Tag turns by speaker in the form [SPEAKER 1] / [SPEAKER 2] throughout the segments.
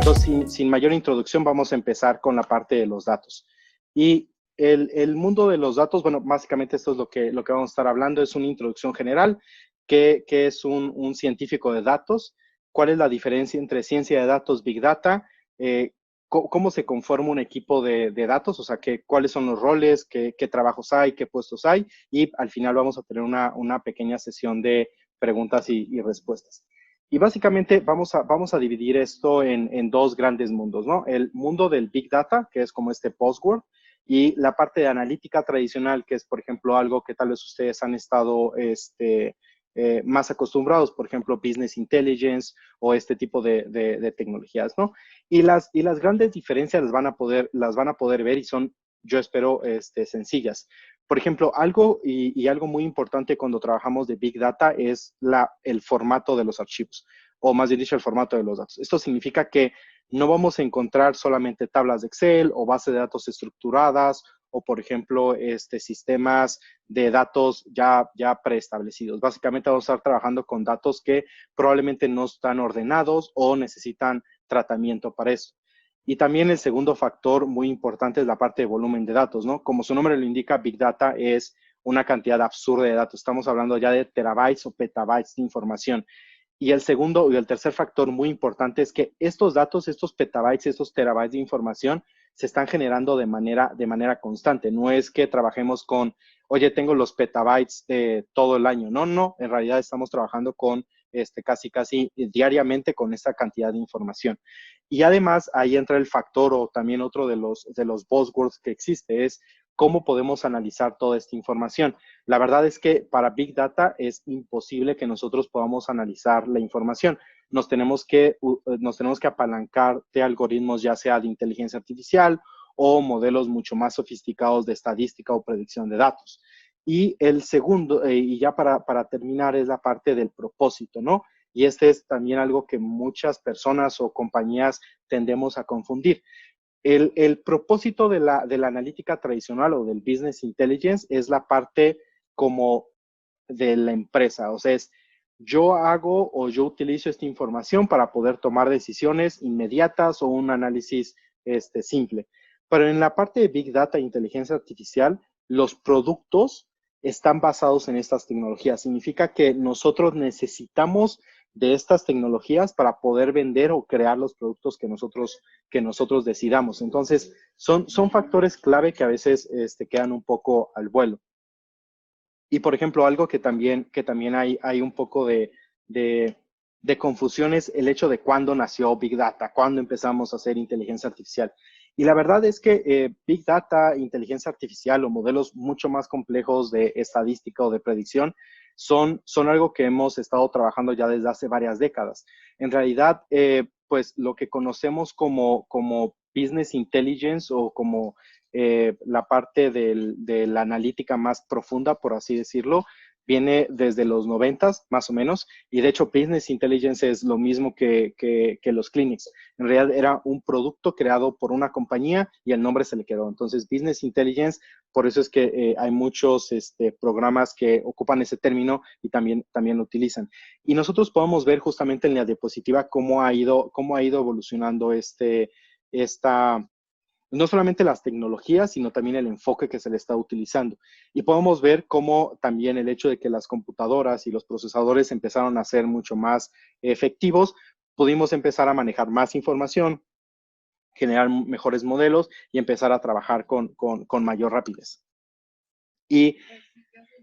[SPEAKER 1] Entonces, sin mayor introducción, vamos a empezar con la parte de los datos. Y el mundo de los datos, bueno, básicamente esto es lo que vamos a estar hablando, es una introducción general, que es un científico de datos, cuál es la diferencia entre ciencia de datos, Big Data, cómo se conforma un equipo de datos, o sea, cuáles son los roles, qué trabajos hay, qué puestos hay, y al final vamos a tener una pequeña sesión de preguntas y respuestas. Y básicamente vamos a dividir esto en dos grandes mundos, ¿no? El mundo del Big Data, que es como este Postword, y la parte de analítica tradicional, que es, por ejemplo, algo que tal vez ustedes han estado más acostumbrados, por ejemplo, Business Intelligence o este tipo de tecnologías, ¿no? Y las grandes diferencias las van a poder ver y son, yo espero, sencillas. Por ejemplo, algo muy importante cuando trabajamos de Big Data es el formato de los archivos, o más bien dicho, el formato de los datos. Esto significa que no vamos a encontrar solamente tablas de Excel o bases de datos estructuradas o, por ejemplo, sistemas de datos ya preestablecidos. Básicamente vamos a estar trabajando con datos que probablemente no están ordenados o necesitan tratamiento para eso. Y también el segundo factor muy importante es la parte de volumen de datos, ¿no? Como su nombre lo indica, Big Data es una cantidad absurda de datos. Estamos hablando ya de terabytes o petabytes de información. Y el tercer factor muy importante es que estos datos, estos petabytes, estos terabytes de información se están generando de manera constante. No es que trabajemos con, oye, tengo los petabytes todo el año. No, en realidad estamos trabajando con casi diariamente con esta cantidad de información. Y además ahí entra el factor o también otro de los buzzwords que existe es cómo podemos analizar toda esta información. La verdad es que para Big Data es imposible que nosotros podamos analizar la información. Nos tenemos que apalancar de algoritmos ya sea de inteligencia artificial o modelos mucho más sofisticados de estadística o predicción de datos. Y el segundo, y ya para terminar, es la parte del propósito, ¿no? Y este es también algo que muchas personas o compañías tendemos a confundir. El propósito de la analítica tradicional o del business intelligence es la parte como de la empresa. O sea, es yo hago o yo utilizo esta información para poder tomar decisiones inmediatas o un análisis simple. Pero en la parte de Big Data e inteligencia artificial, los productos están basados en estas tecnologías. Significa que nosotros necesitamos de estas tecnologías para poder vender o crear los productos que nosotros decidamos. Entonces, son factores clave que a veces quedan un poco al vuelo. Y, por ejemplo, algo que también hay un poco de confusión es el hecho de cuándo nació Big Data, cuándo empezamos a hacer inteligencia artificial. Y la verdad es que Big Data, inteligencia artificial o modelos mucho más complejos de estadística o de predicción son algo que hemos estado trabajando ya desde hace varias décadas. En realidad, pues lo que conocemos como business intelligence o como la parte de la analítica más profunda, por así decirlo, viene desde los 90s, más o menos, y de hecho Business Intelligence es lo mismo que los clinics. En realidad era un producto creado por una compañía y el nombre se le quedó. Entonces, Business Intelligence, por eso es que hay muchos programas que ocupan ese término y también lo utilizan. Y nosotros podemos ver justamente en la diapositiva cómo ha ido evolucionando no solamente las tecnologías, sino también el enfoque que se le está utilizando. Y podemos ver cómo también el hecho de que las computadoras y los procesadores empezaron a ser mucho más efectivos, pudimos empezar a manejar más información, generar mejores modelos y empezar a trabajar con mayor rapidez. Y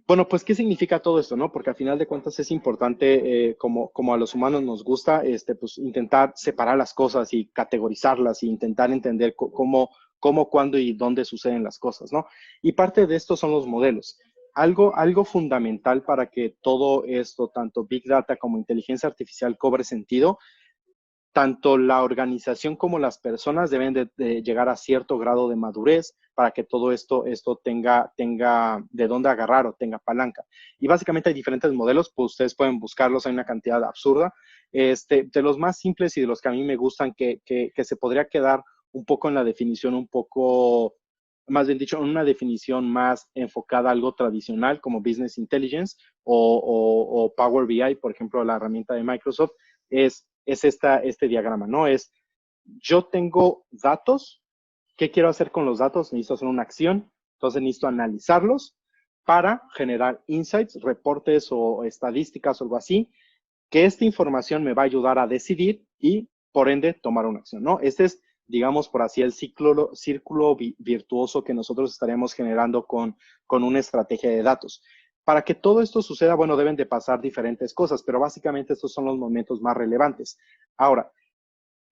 [SPEAKER 1] bueno, pues, ¿qué significa todo esto, no? Porque al final de cuentas es importante, como a los humanos nos gusta, pues, intentar separar las cosas y categorizarlas y intentar entender cómo, cuándo y dónde suceden las cosas, ¿no? Y parte de esto son los modelos. Algo fundamental para que todo esto, tanto Big Data como inteligencia artificial, cobre sentido, tanto la organización como las personas deben de llegar a cierto grado de madurez para que todo esto tenga de dónde agarrar o tenga palanca. Y básicamente hay diferentes modelos, pues ustedes pueden buscarlos, hay una cantidad absurda. De los más simples y de los que a mí me gustan, que se podría quedar un poco en la definición, un poco, más bien dicho, en una definición más enfocada a algo tradicional como Business Intelligence o Power BI, por ejemplo, la herramienta de Microsoft, es este diagrama, ¿no? Es yo tengo datos, ¿qué quiero hacer con los datos? Necesito hacer una acción, entonces necesito analizarlos para generar insights, reportes o estadísticas o algo así, que esta información me va a ayudar a decidir y, por ende, tomar una acción, ¿no? Este es, digamos, por así, el círculo virtuoso que nosotros estaremos generando con una estrategia de datos. Para que todo esto suceda, bueno, deben de pasar diferentes cosas, pero básicamente estos son los momentos más relevantes. Ahora,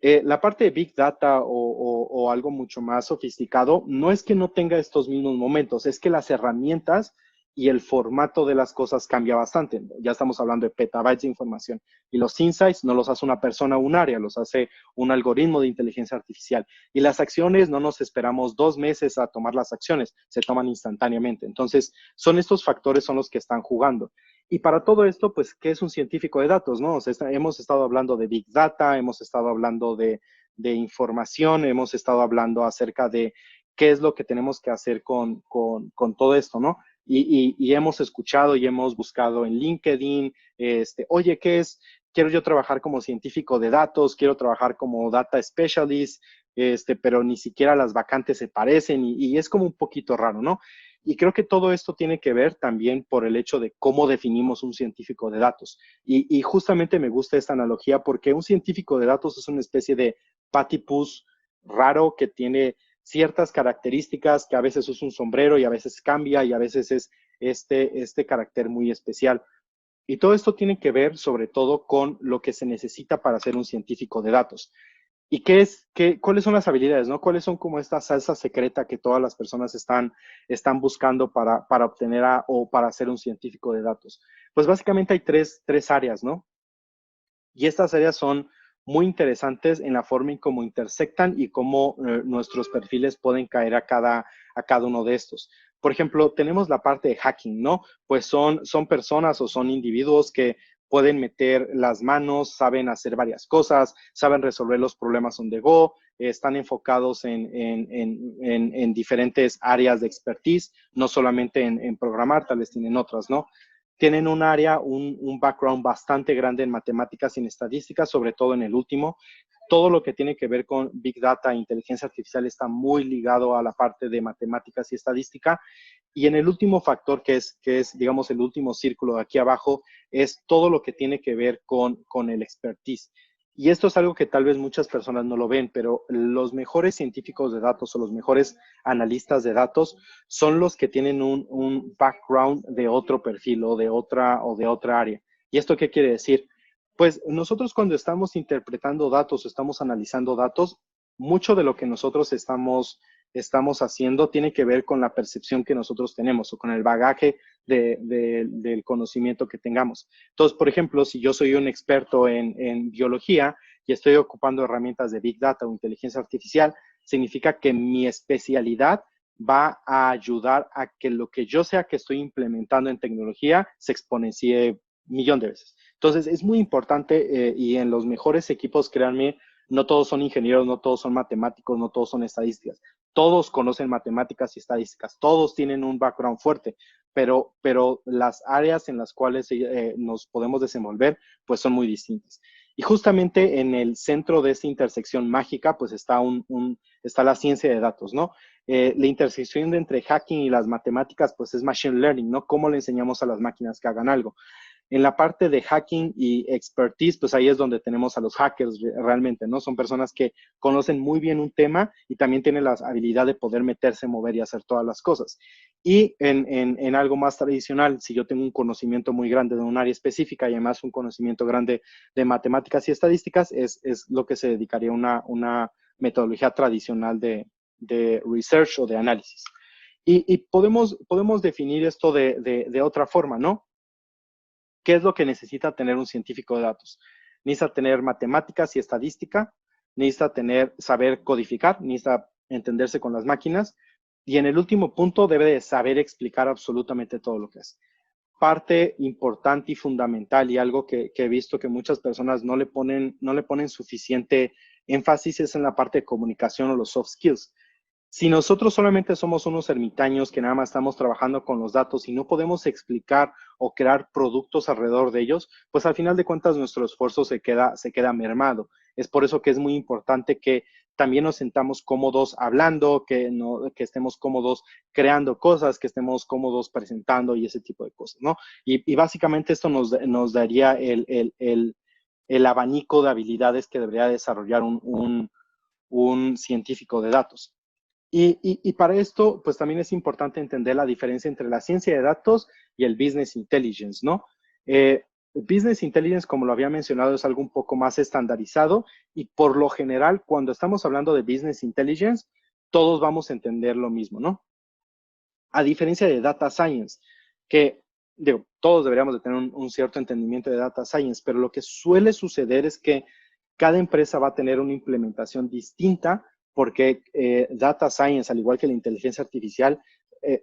[SPEAKER 1] la parte de Big Data o algo mucho más sofisticado, no es que no tenga estos mismos momentos, es que las herramientas y el formato de las cosas cambia bastante. Ya estamos hablando de petabytes de información. Y los insights no los hace una persona o un área, los hace un algoritmo de inteligencia artificial. Y las acciones no nos esperamos 2 meses a tomar las acciones, se toman instantáneamente. Entonces, son estos factores son los que están jugando. Y para todo esto, pues, ¿qué es un científico de datos, no? O sea, hemos estado hablando de Big Data, hemos estado hablando de información, hemos estado hablando acerca de qué es lo que tenemos que hacer con todo esto, ¿no? Y hemos escuchado y hemos buscado en LinkedIn, oye, ¿qué es? Quiero yo trabajar como científico de datos, quiero trabajar como data specialist, pero ni siquiera las vacantes se parecen y es como un poquito raro, ¿no? Y creo que todo esto tiene que ver también por el hecho de cómo definimos un científico de datos. Y justamente me gusta esta analogía porque un científico de datos es una especie de patipus raro que tiene ciertas características, que a veces es un sombrero y a veces cambia y a veces es este carácter muy especial. Y todo esto tiene que ver sobre todo con lo que se necesita para ser un científico de datos. ¿Y cuáles son las habilidades, no? ¿Cuáles son como esta salsa secreta que todas las personas están buscando para obtener o para ser un científico de datos? Pues básicamente hay tres áreas, ¿no? Y estas áreas son muy interesantes en la forma en cómo intersectan y cómo nuestros perfiles pueden caer a cada uno de estos. Por ejemplo, tenemos la parte de hacking, ¿no? Pues son personas o son individuos que pueden meter las manos, saben hacer varias cosas, saben resolver los problemas on the go, están enfocados en diferentes áreas de expertise, no solamente en programar, tal vez tienen otras, ¿no? Tienen un área, un background bastante grande en matemáticas y en estadísticas, sobre todo en el último. Todo lo que tiene que ver con Big Data e inteligencia artificial está muy ligado a la parte de matemáticas y estadística. Y en el último factor, que es digamos, el último círculo de aquí abajo, es todo lo que tiene que ver con el expertise. Y esto es algo que tal vez muchas personas no lo ven, pero los mejores científicos de datos o los mejores analistas de datos son los que tienen un background de otro perfil o de otra área. ¿Y esto qué quiere decir? Pues nosotros cuando estamos interpretando datos, estamos analizando datos, mucho de lo que nosotros estamos haciendo tiene que ver con la percepción que nosotros tenemos o con el bagaje del conocimiento que tengamos. Entonces, por ejemplo, si yo soy un experto en biología y estoy ocupando herramientas de Big Data o inteligencia artificial, significa que mi especialidad va a ayudar a que lo que yo sea que estoy implementando en tecnología se exponencie millón de veces. Entonces, es muy importante y en los mejores equipos, créanme, no todos son ingenieros, no todos son matemáticos, no todos son estadísticas. Todos conocen matemáticas y estadísticas, todos tienen un background fuerte, pero las áreas en las cuales nos podemos desenvolver, pues son muy distintas. Y justamente en el centro de esta intersección mágica, pues está la ciencia de datos, ¿no? La intersección entre hacking y las matemáticas, pues es machine learning, ¿no? ¿Cómo le enseñamos a las máquinas que hagan algo? En la parte de hacking y expertise, pues ahí es donde tenemos a los hackers realmente, ¿no? Son personas que conocen muy bien un tema y también tienen la habilidad de poder meterse, mover y hacer todas las cosas. Y en algo más tradicional, si yo tengo un conocimiento muy grande de un área específica y además un conocimiento grande de matemáticas y estadísticas, es lo que se dedicaría a una metodología tradicional de research o de análisis. Y podemos definir esto de otra forma, ¿no? ¿Qué es lo que necesita tener un científico de datos? Necesita tener matemáticas y estadística, necesita saber codificar, necesita entenderse con las máquinas y en el último punto debe de saber explicar absolutamente todo lo que es. Parte importante y fundamental y algo que he visto que muchas personas no le ponen suficiente énfasis es en la parte de comunicación o los soft skills. Si nosotros solamente somos unos ermitaños que nada más estamos trabajando con los datos y no podemos explicar o crear productos alrededor de ellos, pues al final de cuentas nuestro esfuerzo se queda mermado. Es por eso que es muy importante que también nos sentamos cómodos hablando, que estemos cómodos creando cosas, que estemos cómodos presentando y ese tipo de cosas, ¿no? Y básicamente esto nos daría el abanico de habilidades que debería desarrollar un científico de datos. Y para esto, pues también es importante entender la diferencia entre la ciencia de datos y el business intelligence, ¿no? Business intelligence, como lo había mencionado, es algo un poco más estandarizado y por lo general, cuando estamos hablando de business intelligence, todos vamos a entender lo mismo, ¿no? A diferencia de data science, que digo, todos deberíamos de tener un cierto entendimiento de data science, pero lo que suele suceder es que cada empresa va a tener una implementación distinta porque data science, al igual que la inteligencia artificial,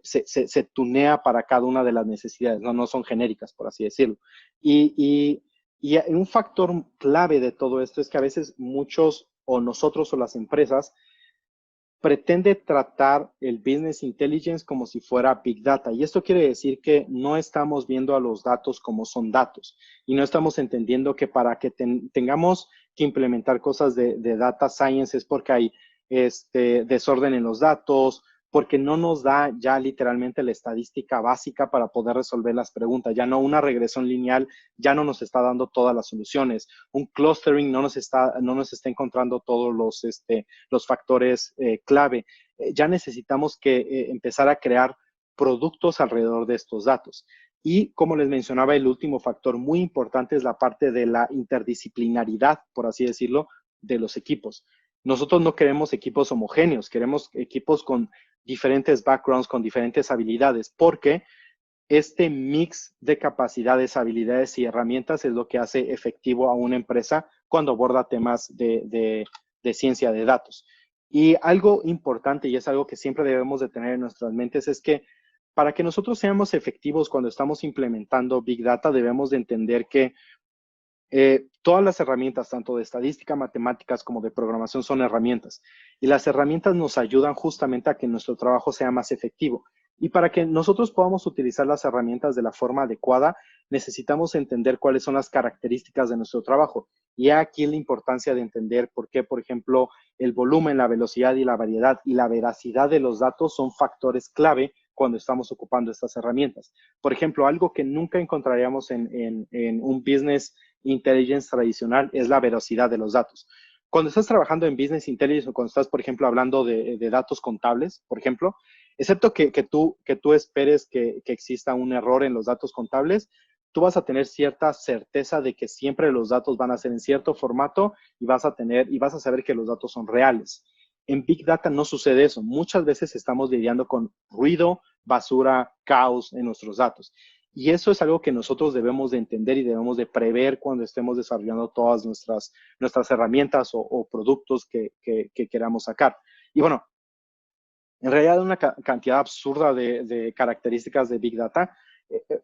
[SPEAKER 1] se tunea para cada una de las necesidades, no son genéricas, por así decirlo. Y un factor clave de todo esto es que a veces muchos o nosotros o las empresas pretende tratar el business intelligence como si fuera big data. Y esto quiere decir que no estamos viendo a los datos como son datos y no estamos entendiendo que para que tengamos que implementar cosas de data science es porque hay desorden en los datos, porque no nos da ya literalmente la estadística básica para poder resolver las preguntas. Ya no una regresión lineal, ya no nos está dando todas las soluciones. Un clustering no nos está encontrando todos los factores clave. Ya necesitamos que empezar a crear productos alrededor de estos datos. Y como les mencionaba, el último factor muy importante es la parte de la interdisciplinaridad, por así decirlo, de los equipos. Nosotros no queremos equipos homogéneos, queremos equipos con diferentes backgrounds, con diferentes habilidades, porque este mix de capacidades, habilidades y herramientas es lo que hace efectivo a una empresa cuando aborda temas de ciencia de datos. Y algo importante, y es algo que siempre debemos de tener en nuestras mentes, es que para que nosotros seamos efectivos cuando estamos implementando Big Data, debemos de entender que todas las herramientas, tanto de estadística, matemáticas como de programación, son herramientas. Y las herramientas nos ayudan justamente a que nuestro trabajo sea más efectivo. Y para que nosotros podamos utilizar las herramientas de la forma adecuada, necesitamos entender cuáles son las características de nuestro trabajo. Y aquí la importancia de entender por qué, por ejemplo, el volumen, la velocidad y la variedad y la veracidad de los datos son factores clave cuando estamos ocupando estas herramientas. Por ejemplo, algo que nunca encontraríamos en un business intelligence tradicional es la veracidad de los datos. Cuando estás trabajando en business intelligence o cuando estás, por ejemplo, hablando de datos contables, por ejemplo, excepto que tú esperes que exista un error en los datos contables, tú vas a tener cierta certeza de que siempre los datos van a ser en cierto formato y vas a saber que los datos son reales. En Big Data no sucede eso. Muchas veces estamos lidiando con ruido, basura, caos en nuestros datos. Y eso es algo que nosotros debemos de entender y debemos de prever cuando estemos desarrollando todas nuestras herramientas o productos que queramos sacar. Y bueno, en realidad una cantidad absurda de características de Big Data.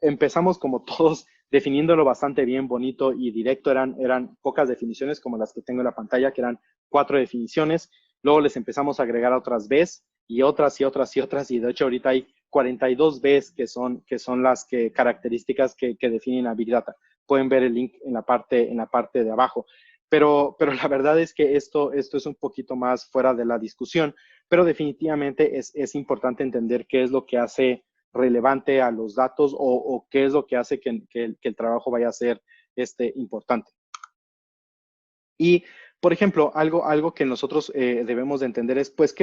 [SPEAKER 1] Empezamos como todos definiéndolo bastante bien, bonito y directo. Eran pocas definiciones como las que tengo en la pantalla, que eran 4 definiciones. Luego les empezamos a agregar otras Bs y otras y otras y otras. Y de hecho ahorita hay 42 Bs que son las características que definen a Big Data. Pueden ver el link en la parte de abajo. Pero la verdad es que esto es un poquito más fuera de la discusión, pero definitivamente es importante entender qué es lo que hace relevante a los datos o qué es lo que hace que el trabajo vaya a ser importante. Y, por ejemplo, algo que nosotros debemos de entender es, pues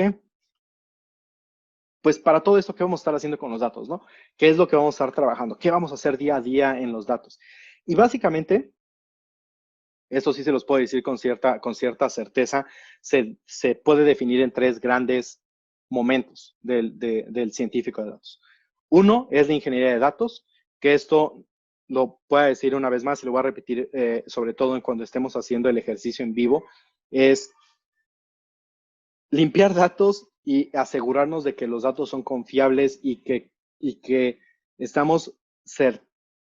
[SPEAKER 1] para todo esto, ¿qué vamos a estar haciendo con los datos, no? ¿Qué es lo que vamos a estar trabajando? ¿Qué vamos a hacer día a día en los datos? Y básicamente, esto sí se los puedo decir con cierta certeza, se puede definir en 3 grandes momentos del científico de datos. Uno es la ingeniería de datos, que esto lo puedo decir una vez más y lo voy a repetir sobre todo cuando estemos haciendo el ejercicio en vivo, es limpiar datos y asegurarnos de que los datos son confiables y que estamos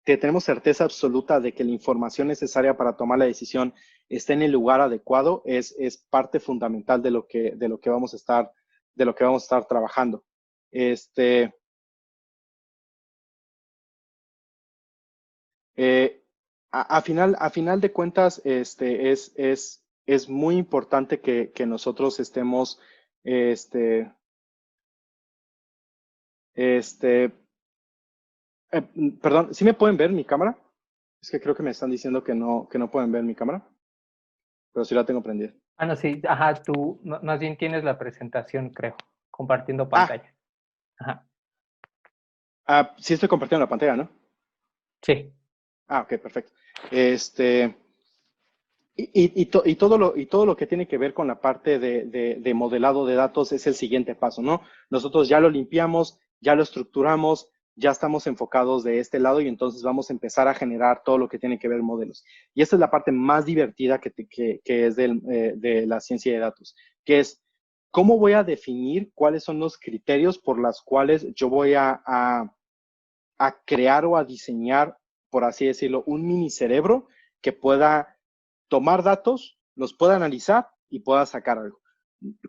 [SPEAKER 1] que tenemos certeza absoluta de que la información necesaria para tomar la decisión esté en el lugar adecuado es parte fundamental de lo que vamos a estar trabajando. Eh, a final de cuentas, es muy importante que nosotros estemos, este, este, perdón, ¿sí me pueden ver mi cámara? Es que creo que me están diciendo que no pueden ver mi cámara, pero sí la tengo prendida.
[SPEAKER 2] Ah, no, sí, ajá, tú más bien tienes la presentación, creo, compartiendo
[SPEAKER 1] Ah,
[SPEAKER 2] pantalla. Ajá,
[SPEAKER 1] sí estoy compartiendo la pantalla, ¿no?
[SPEAKER 2] sí.
[SPEAKER 1] Ah, ok, perfecto. Este, y todo lo que tiene que ver con la parte de modelado de datos es el siguiente paso, ¿no? Nosotros ya lo limpiamos, ya lo estructuramos, ya estamos enfocados de este lado y entonces vamos a empezar a generar todo lo que tiene que ver modelos. Y esta es la parte más divertida que es de la ciencia de datos, que es cómo voy a definir cuáles son los criterios por los cuales yo voy a crear o a diseñar, por así decirlo, un mini cerebro que pueda tomar datos, los pueda analizar y pueda sacar algo.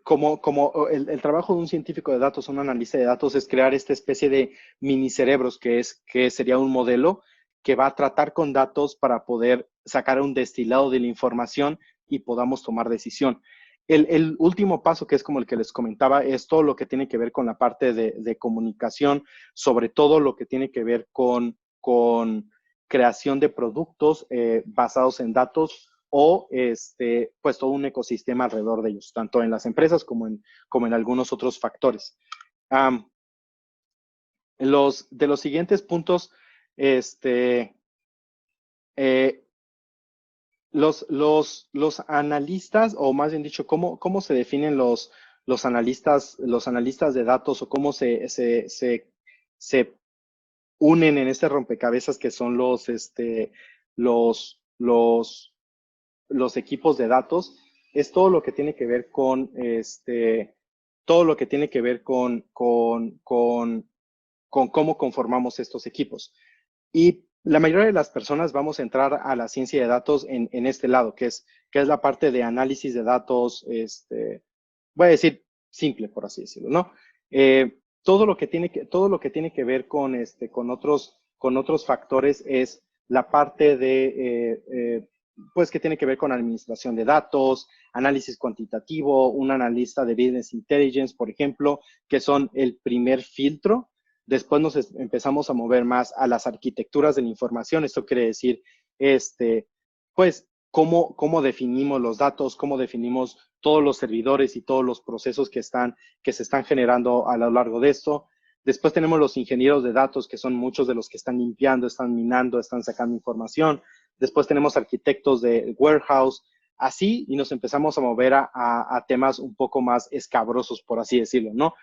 [SPEAKER 1] Como el trabajo de un científico de datos, un analista de datos, es crear esta especie de mini cerebros que sería un modelo que va a tratar con datos para poder sacar un destilado de la información y podamos tomar decisión. El último paso, que es como el que les comentaba, es todo lo que tiene que ver con la parte de comunicación, sobre todo lo que tiene que ver con creación de productos basados en datos o pues todo un ecosistema alrededor de ellos, tanto en las empresas como en algunos otros factores. Um, de los siguientes puntos, este, eh, los analistas, o más bien dicho, cómo se definen los analistas de datos o cómo se unen en este rompecabezas que son los, los, los equipos de datos, es todo lo que tiene que ver todo lo que tiene que ver con cómo conformamos estos equipos. Y la mayoría de las personas vamos a entrar a la ciencia de datos en este lado, que es la parte de análisis de datos, voy a decir simple, por así decirlo, ¿no? Todo lo que tiene que ver con otros factores es la parte pues que tiene que ver con administración de datos, análisis cuantitativo, un analista de business intelligence, por ejemplo, que son el primer filtro. Después empezamos a mover más a las arquitecturas de la información. Esto quiere decir, pues, cómo definimos los datos, cómo definimos todos los servidores y todos los procesos que se están generando a lo largo de esto. Después tenemos los ingenieros de datos, que son muchos de los que están limpiando, están minando, están sacando información. Después tenemos arquitectos de warehouse, así, y nos empezamos a mover a temas un poco más escabrosos, por así decirlo, ¿no?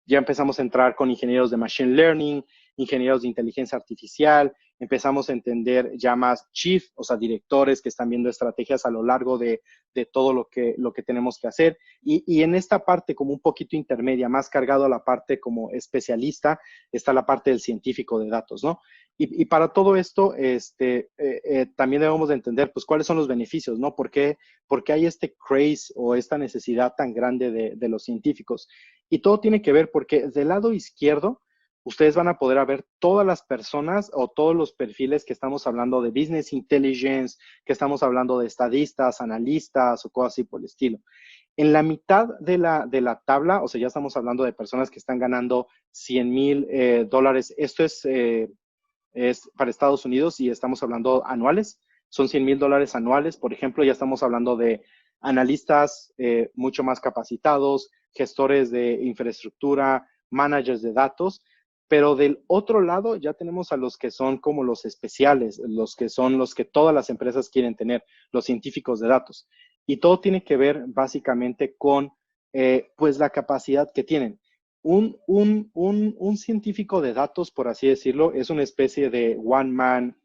[SPEAKER 1] Ya empezamos a entrar con ingenieros de machine learning, ingenieros de inteligencia artificial, empezamos a entender ya más chief, o sea, directores que están viendo estrategias a lo largo de todo lo que tenemos que hacer. Y en esta parte como un poquito intermedia, más cargado a la parte como especialista, está la parte del científico de datos, ¿no? Y para todo esto, también debemos de entender, pues, cuáles son los beneficios, ¿no? ¿Por qué hay este craze o esta necesidad tan grande de los científicos? Y todo tiene que ver porque del lado izquierdo, ustedes van a poder ver todas las personas o todos los perfiles que estamos hablando de business intelligence, que estamos hablando de estadistas, analistas o cosas así por el estilo. En la mitad de la tabla, o sea, ya estamos hablando de personas que están ganando $100,000. Esto es para Estados Unidos y estamos hablando anuales. Son $100,000 anuales. Por ejemplo, ya estamos hablando de analistas mucho más capacitados, gestores de infraestructura, managers de datos. Pero del otro lado ya tenemos a los que son como los especiales, los que son los que todas las empresas quieren tener, los científicos de datos. Y todo tiene que ver básicamente con pues la capacidad que tienen. Un científico de datos, por así decirlo, es una especie de one man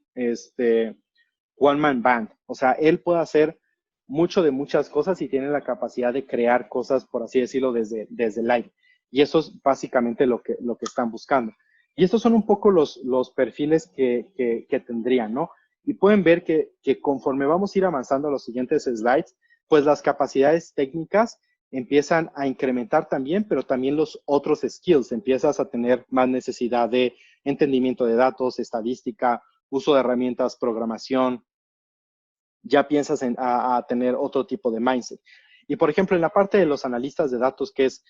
[SPEAKER 1] band. O sea, él puede hacer mucho de muchas cosas y tiene la capacidad de crear cosas, por así decirlo, desde el aire. Y eso es básicamente lo que están buscando. Y estos son un poco los perfiles que tendrían, ¿no? Y pueden ver que conforme vamos a ir avanzando a los siguientes slides, pues las capacidades técnicas empiezan a incrementar también, pero también los otros skills. Empiezas a tener más necesidad de entendimiento de datos, estadística, uso de herramientas, programación, ya piensas a tener otro tipo de mindset. Y por ejemplo, en la parte de los analistas de datos, que es,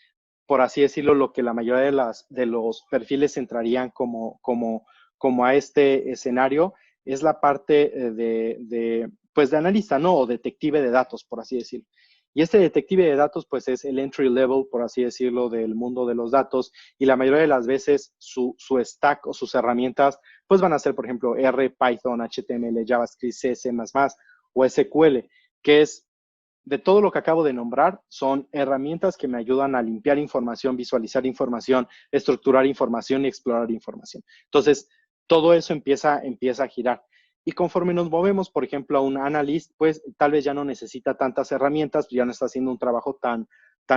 [SPEAKER 1] por así decirlo, lo que la mayoría de los perfiles entrarían como a este escenario, es la parte pues de analista, ¿no? O detective de datos, por así decirlo. Y este detective de datos, pues es el entry level, por así decirlo, del mundo de los datos. Y la mayoría de las veces su stack o sus herramientas, pues van a ser, por ejemplo, R, Python, HTML, JavaScript, C, C++ o SQL, que es de todo lo que acabo de nombrar, son herramientas que me ayudan a limpiar información, visualizar información, estructurar información y explorar información. Entonces, todo eso empieza a girar. Y conforme nos movemos, por ejemplo, a un analyst, pues tal vez ya no necesita tantas herramientas, ya no está haciendo un trabajo tan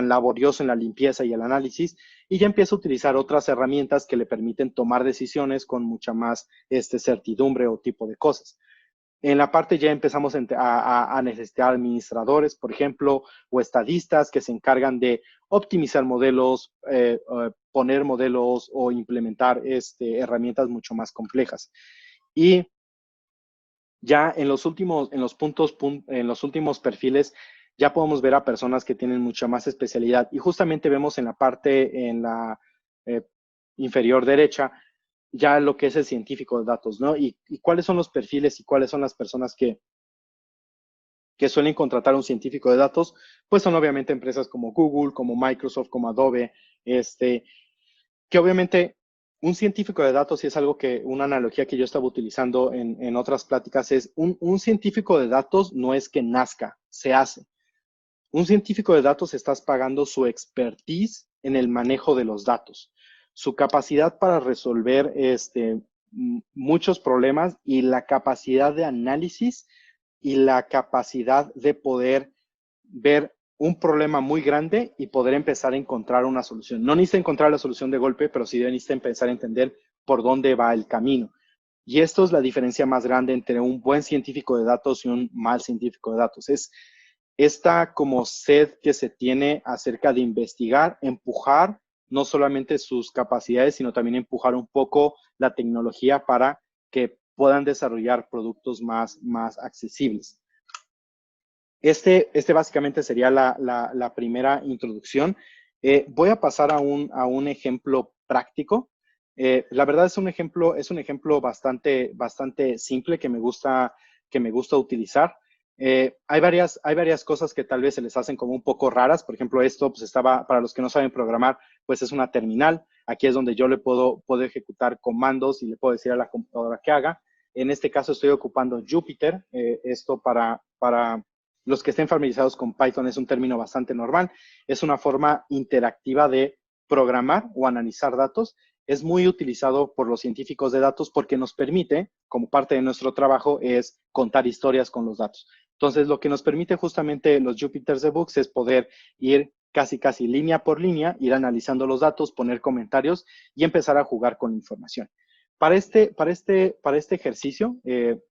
[SPEAKER 1] laborioso en la limpieza y el análisis, y ya empieza a utilizar otras herramientas que le permiten tomar decisiones con mucha más certidumbre o tipo de cosas. En la parte ya empezamos a necesitar administradores, por ejemplo, o estadistas que se encargan de optimizar modelos, poner modelos o implementar herramientas mucho más complejas. Y ya en los últimos perfiles, ya podemos ver a personas que tienen mucha más especialidad. Y justamente vemos en la parte, en la eh, inferior derecha, ya lo que es el científico de datos, ¿no? Y cuáles son los perfiles y cuáles son las personas que suelen contratar a un científico de datos, pues son obviamente empresas como Google, como Microsoft, como Adobe, que obviamente un científico de datos, y es algo que, una analogía que yo estaba utilizando en otras pláticas, es un científico de datos no es que nazca, se hace. Un científico de datos estás pagando su expertise en el manejo de los datos, su capacidad para resolver muchos problemas y la capacidad de análisis y la capacidad de poder ver un problema muy grande y poder empezar a encontrar una solución. No necesita encontrar la solución de golpe, pero sí necesita empezar a entender por dónde va el camino. Y esto es la diferencia más grande entre un buen científico de datos y un mal científico de datos. Es esta como sed que se tiene acerca de investigar, empujar no solamente sus capacidades, sino también empujar un poco la tecnología para que puedan desarrollar productos más accesibles. Este básicamente sería la primera introducción. Voy a pasar a un ejemplo práctico. La verdad es un ejemplo bastante simple que me gusta utilizar. Hay varias cosas que tal vez se les hacen como un poco raras. Por ejemplo, esto pues para los que no saben programar, pues es una terminal. Aquí es donde yo le puedo ejecutar comandos y le puedo decir a la computadora que haga. En este caso estoy ocupando Jupyter. Esto para los que estén familiarizados con Python es un término bastante normal. Es una forma interactiva de programar o analizar datos. Es muy utilizado por los científicos de datos porque nos permite, como parte de nuestro trabajo, es contar historias con los datos. Entonces, lo que nos permite justamente los Jupyter Books es poder ir casi línea por línea, ir analizando los datos, poner comentarios y empezar a jugar con información. Para este ejercicio,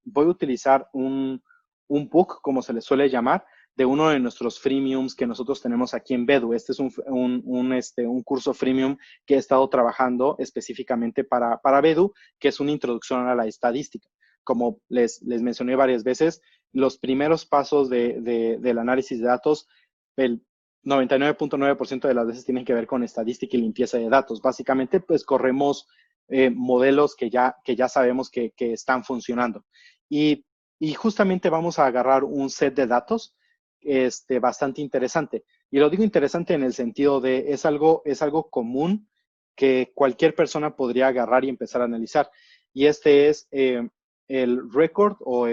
[SPEAKER 1] voy a utilizar un book, como se le suele llamar, de uno de nuestros freemiums que nosotros tenemos aquí en Bedu. Este es un curso freemium que he estado trabajando específicamente para Bedu, que es una introducción a la estadística. Como les mencioné varias veces, los primeros pasos del análisis de datos, el 99.9% de las veces tienen que ver con estadística y limpieza de datos. Básicamente, pues corremos modelos que ya sabemos que están funcionando. Y justamente vamos a agarrar un set de datos bastante interesante. Y lo digo interesante en el sentido de es algo común que cualquier persona podría agarrar y empezar a analizar. Y este es el record o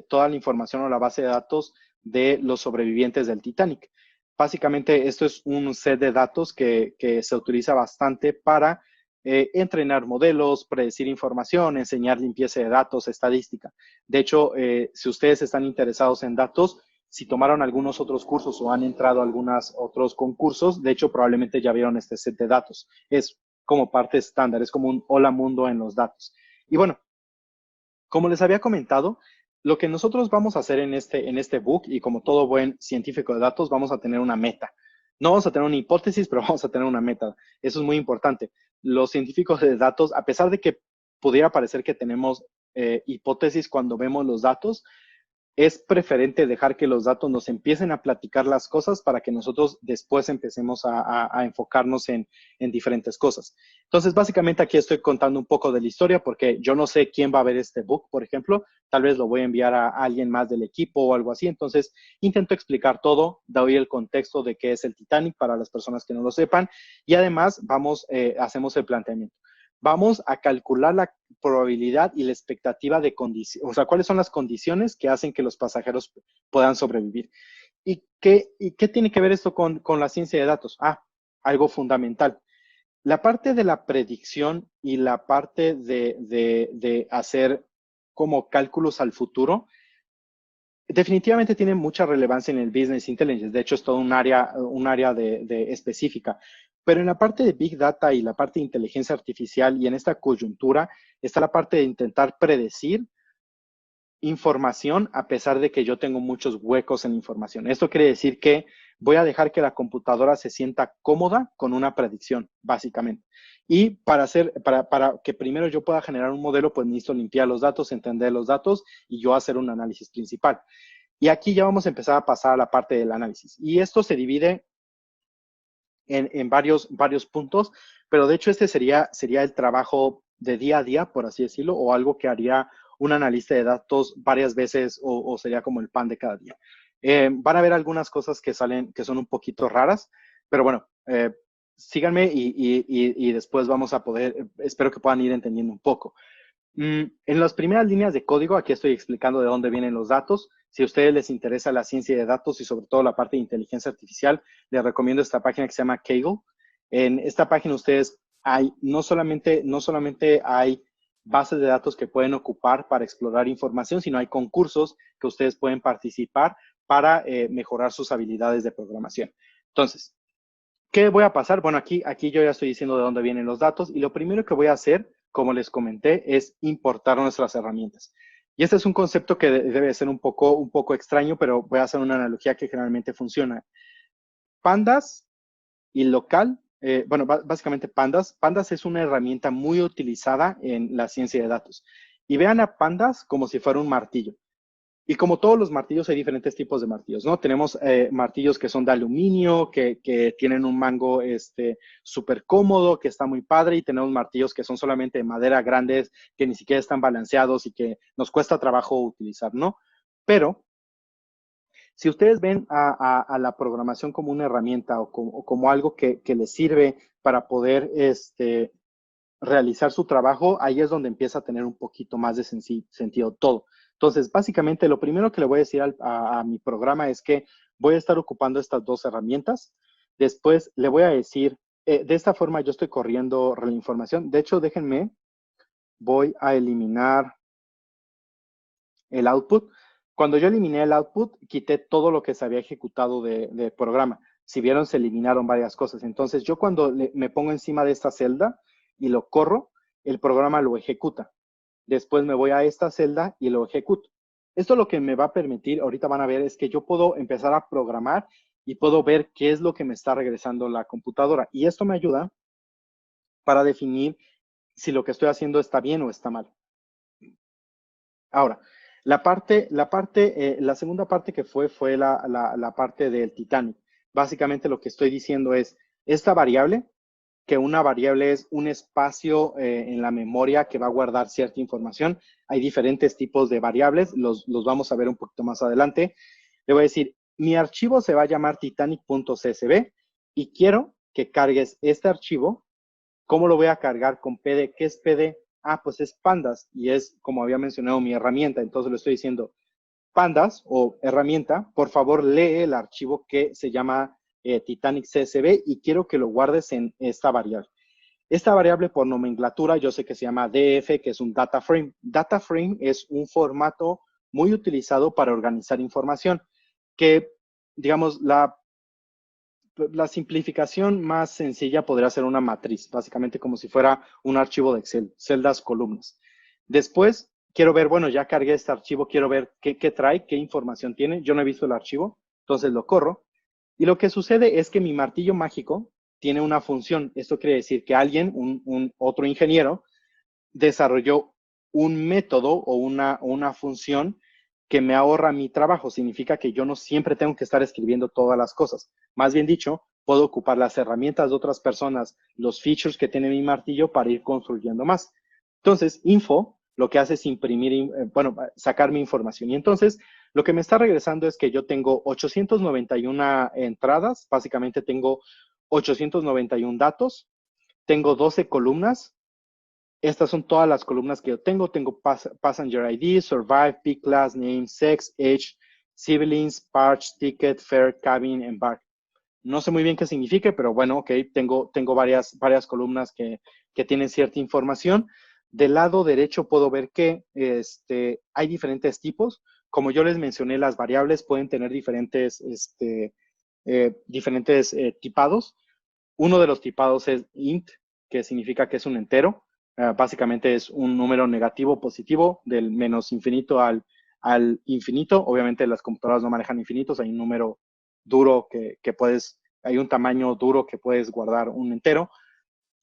[SPEAKER 1] toda la información o la base de datos de los sobrevivientes del Titanic. Básicamente, esto es un set de datos que se utiliza bastante para entrenar modelos, predecir información, enseñar limpieza de datos, estadística. De hecho, si ustedes están interesados en datos, si tomaron algunos otros cursos o han entrado a algunos otros concursos, de hecho, probablemente ya vieron este set de datos. Es como parte estándar, es como un hola mundo en los datos. Y bueno, como les había comentado, lo que nosotros vamos a hacer en este book, y como todo buen científico de datos, vamos a tener una meta. No vamos a tener una hipótesis, pero vamos a tener una meta. Eso es muy importante. Los científicos de datos, a pesar de que pudiera parecer que tenemos hipótesis cuando vemos los datos, es preferente dejar que los datos nos empiecen a platicar las cosas para que nosotros después empecemos a enfocarnos en diferentes cosas. Entonces, básicamente aquí estoy contando un poco de la historia porque yo no sé quién va a ver este book, por ejemplo. Tal vez lo voy a enviar a alguien más del equipo o algo así. Entonces, intento explicar todo, doy el contexto de qué es el Titanic para las personas que no lo sepan y además hacemos el planteamiento. Vamos a calcular la probabilidad y la expectativa de condición, o sea, cuáles son las condiciones que hacen que los pasajeros puedan sobrevivir. ¿Y qué tiene que ver esto con la ciencia de datos? Algo fundamental. La parte de la predicción y la parte de hacer como cálculos al futuro, definitivamente tiene mucha relevancia en el business intelligence. De hecho, es todo un área específica. Pero en la parte de Big Data y la parte de inteligencia artificial y en esta coyuntura está la parte de intentar predecir información a pesar de que yo tengo muchos huecos en información. Esto quiere decir que voy a dejar que la computadora se sienta cómoda con una predicción, básicamente. Y para que primero yo pueda generar un modelo, pues necesito limpiar los datos, entender los datos y yo hacer un análisis principal. Y aquí ya vamos a empezar a pasar a la parte del análisis. Y esto se divide en varios puntos, pero de hecho este sería el trabajo de día a día, por así decirlo, o algo que haría un analista de datos varias veces o sería como el pan de cada día. Van a haber algunas cosas que salen que son un poquito raras, pero bueno, síganme y después vamos a poder, espero que puedan ir entendiendo un poco. En las primeras líneas de código, aquí estoy explicando de dónde vienen los datos. Si a ustedes les interesa la ciencia de datos y sobre todo la parte de inteligencia artificial, les recomiendo esta página que se llama Kaggle. En esta página ustedes no solamente hay bases de datos que pueden ocupar para explorar información, sino hay concursos que ustedes pueden participar para mejorar sus habilidades de programación. Entonces, ¿qué voy a pasar? Bueno, aquí yo ya estoy diciendo de dónde vienen los datos y lo primero que voy a hacer, como les comenté, es importar nuestras herramientas. Y este es un concepto que debe ser un poco extraño, pero voy a hacer una analogía que generalmente funciona. Pandas y local, básicamente Pandas. Pandas es una herramienta muy utilizada en la ciencia de datos. Y vean a Pandas como si fuera un martillo. Y como todos los martillos, hay diferentes tipos de martillos, ¿no? Tenemos martillos que son de aluminio, que tienen un mango súper cómodo, que está muy padre, y tenemos martillos que son solamente de madera grandes, que ni siquiera están balanceados y que nos cuesta trabajo utilizar, ¿no? Pero si ustedes ven a la programación como una herramienta o como algo que les sirve para poder realizar su trabajo, ahí es donde empieza a tener un poquito más de sentido todo. Entonces, básicamente, lo primero que le voy a decir a mi programa es que voy a estar ocupando estas dos herramientas. Después le voy a decir, de esta forma yo estoy corriendo la información. De hecho, déjenme, voy a eliminar el output. Cuando yo eliminé el output, quité todo lo que se había ejecutado de programa. Si vieron, se eliminaron varias cosas. Entonces, yo cuando me pongo encima de esta celda y lo corro, el programa lo ejecuta. Después me voy a esta celda y lo ejecuto. Esto lo que me va a permitir, ahorita van a ver, es que yo puedo empezar a programar y puedo ver qué es lo que me está regresando la computadora. Y esto me ayuda para definir si lo que estoy haciendo está bien o está mal. Ahora, la segunda parte que fue la parte del Titanic. Básicamente lo que estoy diciendo es, esta variable, que una variable es un espacio en la memoria que va a guardar cierta información. Hay diferentes tipos de variables, los vamos a ver un poquito más adelante. Le voy a decir, mi archivo se va a llamar titanic.csv y quiero que cargues este archivo. ¿Cómo lo voy a cargar con PD? ¿Qué es PD? Pues es Pandas y es, como había mencionado, mi herramienta. Entonces le estoy diciendo, Pandas o herramienta, por favor lee el archivo que se llama Titanic CSV y quiero que lo guardes en esta variable. Esta variable por nomenclatura yo sé que se llama DF, que es un data frame. Data frame es un formato muy utilizado para organizar información que, digamos, la simplificación más sencilla podría ser una matriz, básicamente como si fuera un archivo de Excel, celdas, columnas. Después, quiero ver, bueno, ya cargué este archivo, quiero ver qué trae, qué información tiene. Yo no he visto el archivo, entonces lo corro. Y lo que sucede es que mi martillo mágico tiene una función. Esto quiere decir que alguien, otro ingeniero, desarrolló un método o una función que me ahorra mi trabajo. Significa que yo no siempre tengo que estar escribiendo todas las cosas. Más bien dicho, puedo ocupar las herramientas de otras personas, los features que tiene mi martillo para ir construyendo más. Entonces, info lo que hace es imprimir, bueno, sacar mi información. Y entonces, lo que me está regresando es que yo tengo 891 entradas, básicamente tengo 891 datos, tengo 12 columnas. Estas son todas las columnas que yo tengo. Tengo Passenger ID, Survive, P Class, Name, Sex, Age, Siblings, Parts, Ticket, Fare, Cabin, Embark. No sé muy bien qué significa, pero bueno, ok, tengo varias columnas que tienen cierta información. Del lado derecho puedo ver que hay diferentes tipos. Como yo les mencioné, las variables pueden tener diferentes tipados. Uno de los tipados es int, que significa que es un entero. Básicamente es un número negativo o positivo del menos infinito al infinito. Obviamente las computadoras no manejan infinitos, hay un número duro hay un tamaño duro que puedes guardar un entero.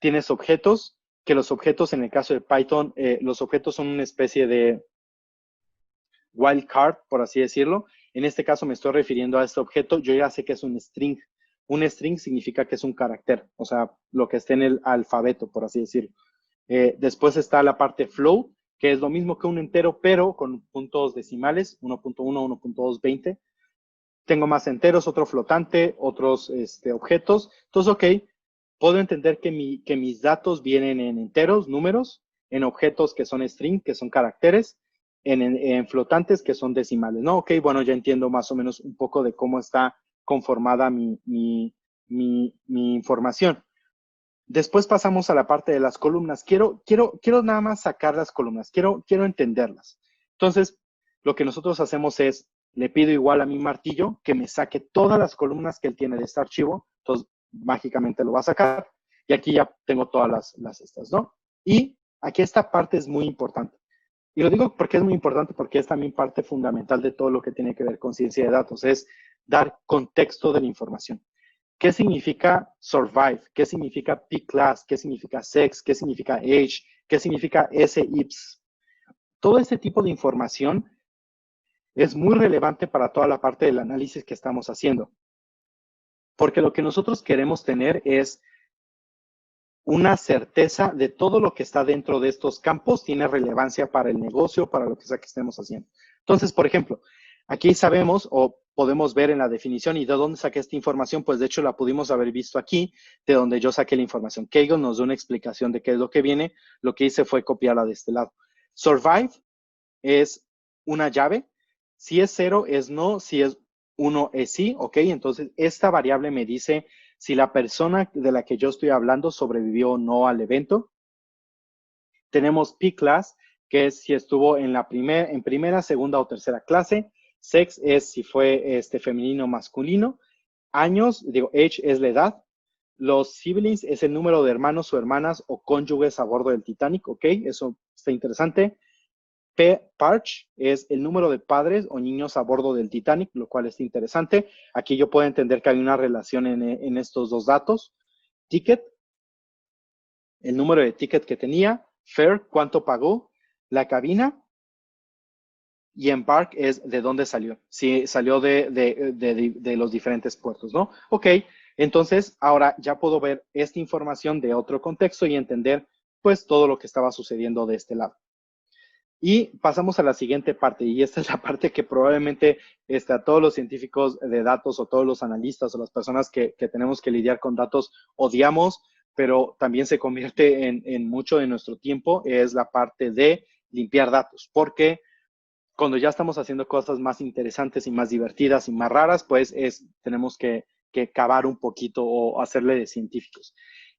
[SPEAKER 1] Tienes objetos, que los objetos en el caso de Python, los objetos son una especie de wildcard, por así decirlo. En este caso me estoy refiriendo a este objeto. Yo ya sé que es un string. Un string significa que es un carácter, o sea, lo que esté en el alfabeto, por así decirlo. Después está la parte float, que es lo mismo que un entero, pero con puntos decimales, 1.1, 1.2, 20. Tengo más enteros, otro flotante, otros objetos. Entonces, ok, puedo entender que mis datos vienen en enteros, números, en objetos que son string, que son caracteres, en flotantes, que son decimales, ¿no? Ok, bueno, ya entiendo más o menos un poco de cómo está conformada mi información. Después pasamos a la parte de las columnas. Quiero nada más sacar las columnas, quiero entenderlas. Entonces, lo que nosotros hacemos es, le pido igual a mi martillo que me saque todas las columnas que él tiene de este archivo. Entonces, mágicamente lo va a sacar. Y aquí ya tengo todas las estas, ¿no? Y aquí esta parte es muy importante. Y lo digo porque es muy importante, porque es también parte fundamental de todo lo que tiene que ver con ciencia de datos, es dar contexto de la información. ¿Qué significa survive? ¿Qué significa P-class? ¿Qué significa sex? ¿Qué significa age? ¿Qué significa SIPS? Todo ese tipo de información es muy relevante para toda la parte del análisis que estamos haciendo. Porque lo que nosotros queremos tener es una certeza de todo lo que está dentro de estos campos tiene relevancia para el negocio, para lo que sea que estemos haciendo. Entonces, por ejemplo, aquí sabemos o podemos ver en la definición y de dónde saqué esta información, pues de hecho la pudimos haber visto aquí, de donde yo saqué la información. Kaggle nos da una explicación de qué es lo que viene, lo que hice fue copiarla de este lado. Survive es una llave, si es 0 es no, si es 1 es sí, ok, entonces esta variable me dice si la persona de la que yo estoy hablando sobrevivió o no al evento. Tenemos P-class, que es si estuvo en primera, segunda o tercera clase. Sex es si fue femenino o masculino. Años, age es la edad. Los siblings es el número de hermanos o hermanas o cónyuges a bordo del Titanic, ok, eso está interesante. Parch es el número de padres o niños a bordo del Titanic, lo cual es interesante. Aquí yo puedo entender que hay una relación en estos dos datos. Ticket, el número de ticket que tenía. Fare, cuánto pagó. La cabina. Y Embark es de dónde salió. Si salió de los diferentes puertos, ¿no? Ok, entonces ahora ya puedo ver esta información de otro contexto y entender pues todo lo que estaba sucediendo de este lado. Y pasamos a la siguiente parte, y esta es la parte que probablemente a todos los científicos de datos o todos los analistas o las personas que tenemos que lidiar con datos odiamos, pero también se convierte en mucho de nuestro tiempo, es la parte de limpiar datos, porque cuando ya estamos haciendo cosas más interesantes y más divertidas y más raras, pues tenemos que cavar un poquito o hacerle de científicos.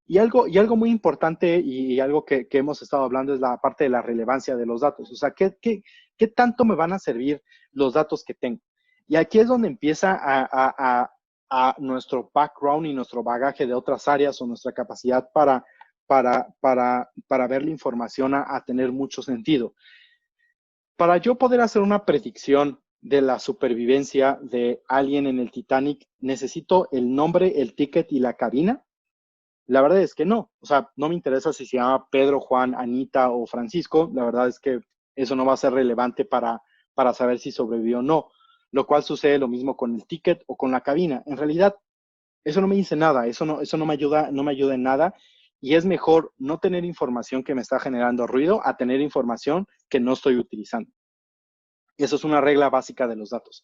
[SPEAKER 1] Y algo muy importante y algo que hemos estado hablando es la parte de la relevancia de los datos. O sea, ¿qué tanto me van a servir los datos que tengo? Y aquí es donde empieza a nuestro background y nuestro bagaje de otras áreas o nuestra capacidad para ver la información a tener mucho sentido. Para yo poder hacer una predicción de la supervivencia de alguien en el Titanic, ¿necesito el nombre, el ticket y la cabina? La verdad es que no. O sea, no me interesa si se llama Pedro, Juan, Anita o Francisco. La verdad es que eso no va a ser relevante para para saber si sobrevivió o no, lo cual sucede lo mismo con el ticket o con la cabina. En realidad, eso no me dice nada, eso no me ayuda en nada, y es mejor no tener información que me está generando ruido a tener información que no estoy utilizando. Eso es una regla básica de los datos.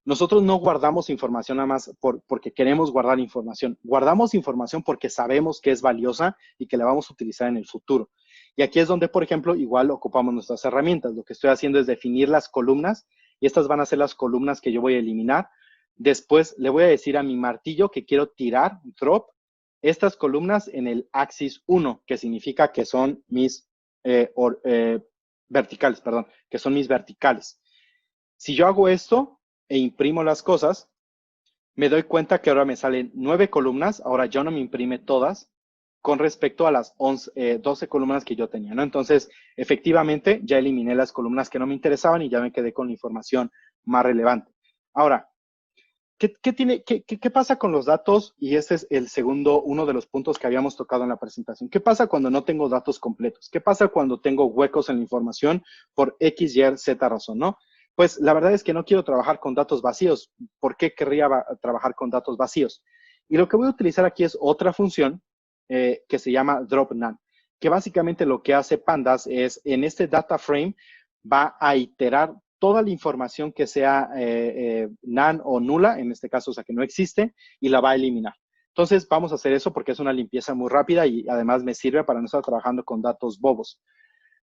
[SPEAKER 1] Nosotros no guardamos información nada más porque queremos guardar información. Guardamos información porque sabemos que es valiosa y que la vamos a utilizar en el futuro. Y aquí es donde, por ejemplo, igual ocupamos nuestras herramientas. Lo que estoy haciendo es definir las columnas, y estas van a ser las columnas que yo voy a eliminar. Después le voy a decir a mi martillo que quiero tirar, drop, estas columnas en el axis 1, que significa que son mis verticales, perdón, que son mis verticales. Si yo hago esto e imprimo las cosas, me doy cuenta que ahora me salen 9 columnas, ahora ya no me imprime todas, con respecto a las 12 columnas que yo tenía, ¿no? Entonces, efectivamente, ya eliminé las columnas que no me interesaban y ya me quedé con la información más relevante. Ahora, ¿qué pasa con los datos? Y este es el segundo, uno de los puntos que habíamos tocado en la presentación. ¿Qué pasa cuando no tengo datos completos? ¿Qué pasa cuando tengo huecos en la información por X, Y, Z razón, no? Pues la verdad es que no quiero trabajar con datos vacíos. ¿Por qué querría trabajar con datos vacíos? Y lo que voy a utilizar aquí es otra función que se llama drop none, que básicamente lo que hace Pandas es, en este data frame, va a iterar toda la información que sea none o nula, en este caso, o sea, que no existe, y la va a eliminar. Entonces, vamos a hacer eso porque es una limpieza muy rápida y además me sirve para no estar trabajando con datos bobos.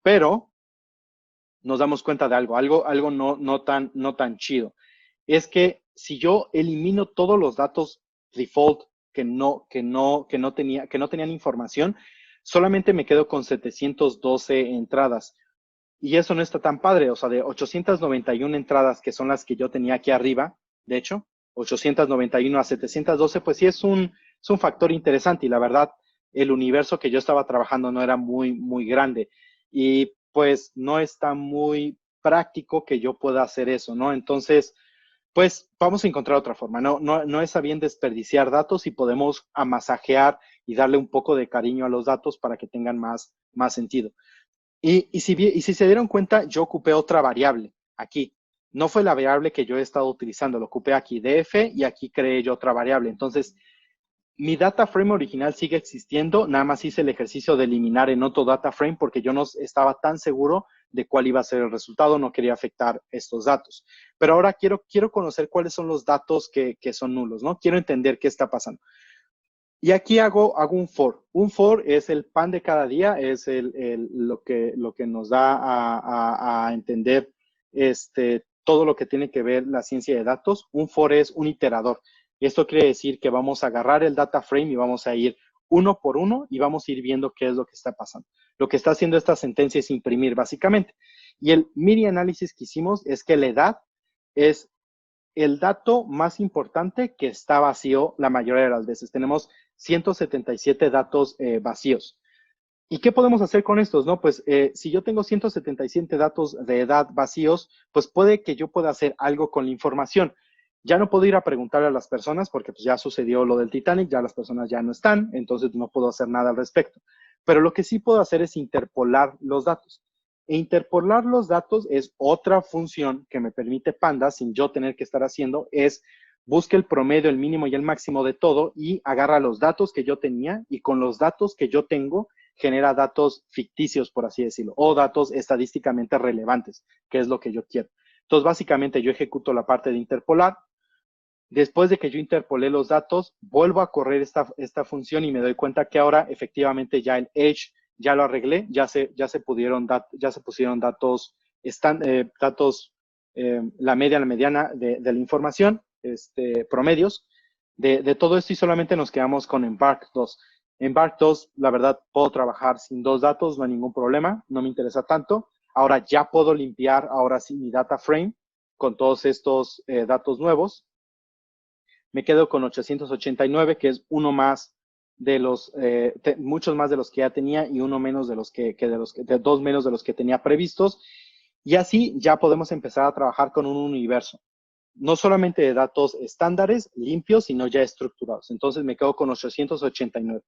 [SPEAKER 1] Pero nos damos cuenta de algo no tan chido. Es que si yo elimino todos los datos default que no tenían información, solamente me quedo con 712 entradas. Y eso no está tan padre, o sea, de 891 entradas, que son las que yo tenía aquí arriba, de hecho, 891 a 712, pues sí es un factor interesante, y la verdad, el universo que yo estaba trabajando no era muy grande, y pues no está muy práctico que yo pueda hacer eso, ¿no? Entonces, pues vamos a encontrar otra forma. No es a bien desperdiciar datos, y podemos amasajear y darle un poco de cariño a los datos para que tengan más sentido. Y si se dieron cuenta, yo ocupé otra variable aquí. No fue la variable que yo he estado utilizando, lo ocupé aquí df, y aquí creé yo otra variable. Entonces, mi data frame original sigue existiendo, nada más hice el ejercicio de eliminar en otro data frame porque yo no estaba tan seguro de cuál iba a ser el resultado, no quería afectar estos datos. Pero ahora quiero conocer cuáles son los datos que son nulos, ¿no? Quiero entender qué está pasando. Y aquí hago un for. Un for es el pan de cada día, es lo que nos da a entender todo lo que tiene que ver la ciencia de datos. Un for es un iterador. Y esto quiere decir que vamos a agarrar el data frame y vamos a ir uno por uno y vamos a ir viendo qué es lo que está pasando. Lo que está haciendo esta sentencia es imprimir, básicamente. Y el mini análisis que hicimos es que la edad es el dato más importante que está vacío la mayoría de las veces. Tenemos 177 datos vacíos. ¿Y qué podemos hacer con estos? ¿No? Pues si yo tengo 177 datos de edad vacíos, pues puede que yo pueda hacer algo con la información. Ya no puedo ir a preguntarle a las personas porque pues ya sucedió lo del Titanic, ya las personas ya no están, entonces no puedo hacer nada al respecto. Pero lo que sí puedo hacer es interpolar los datos. E interpolar los datos es otra función que me permite Pandas, sin yo tener que estar haciendo, es busque el promedio, el mínimo y el máximo de todo y agarra los datos que yo tenía, y con los datos que yo tengo genera datos ficticios, por así decirlo, o datos estadísticamente relevantes, que es lo que yo quiero. Entonces, básicamente yo ejecuto la parte de interpolar. Después de que yo interpolé los datos, vuelvo a correr esta función y me doy cuenta que ahora efectivamente ya el edge ya lo arreglé, ya se pusieron datos, la media, la mediana de la información, promedios de todo esto, y solamente nos quedamos con Embark 2. Embark 2, la verdad, puedo trabajar sin dos datos, no hay ningún problema, no me interesa tanto. Ahora ya puedo limpiar, ahora sí, mi data frame con todos estos datos nuevos. Me quedo con 889, que es uno más de los, muchos más de los que ya tenía, y uno menos de los dos menos de los que tenía previstos. Y así ya podemos empezar a trabajar con un universo. no solamente de datos estándares, limpios, sino ya estructurados. Entonces me quedo con 889.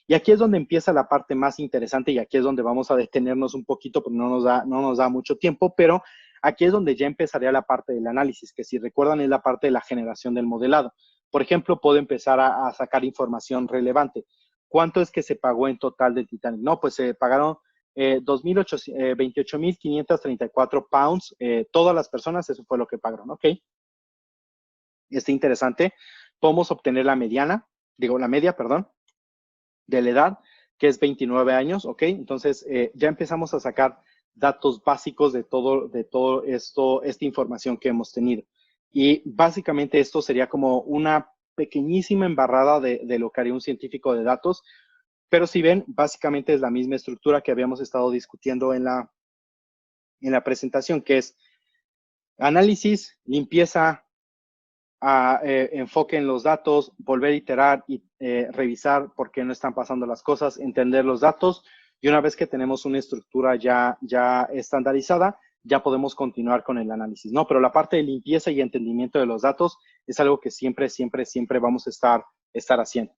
[SPEAKER 1] Y aquí es donde empieza la parte más interesante y aquí es donde vamos a detenernos un poquito porque no nos da mucho tiempo, pero aquí es donde ya empezaría la parte del análisis, que si recuerdan es la parte de la generación del modelado. Por ejemplo, puedo empezar a sacar información relevante. ¿Cuánto es que se pagó en total del Titanic? No, pues se pagaron 28.534 pounds, todas las personas, eso fue lo que pagaron, ¿ok? Está interesante. Podemos obtener la media, perdón, de la edad, que es 29 años, ¿ok? Entonces, ya empezamos a sacar datos básicos de todo esto, esta información que hemos tenido. Y básicamente esto sería como una pequeñísima embarrada de lo que haría un científico de datos, pero si ven, básicamente es la misma estructura que habíamos estado discutiendo en la presentación, que es análisis, limpieza, enfoque en los datos, volver a iterar y revisar por qué no están pasando las cosas, entender los datos, y una vez que tenemos una estructura ya estandarizada, ya podemos continuar con el análisis, ¿no? Pero la parte de limpieza y entendimiento de los datos es algo que siempre vamos a estar haciendo.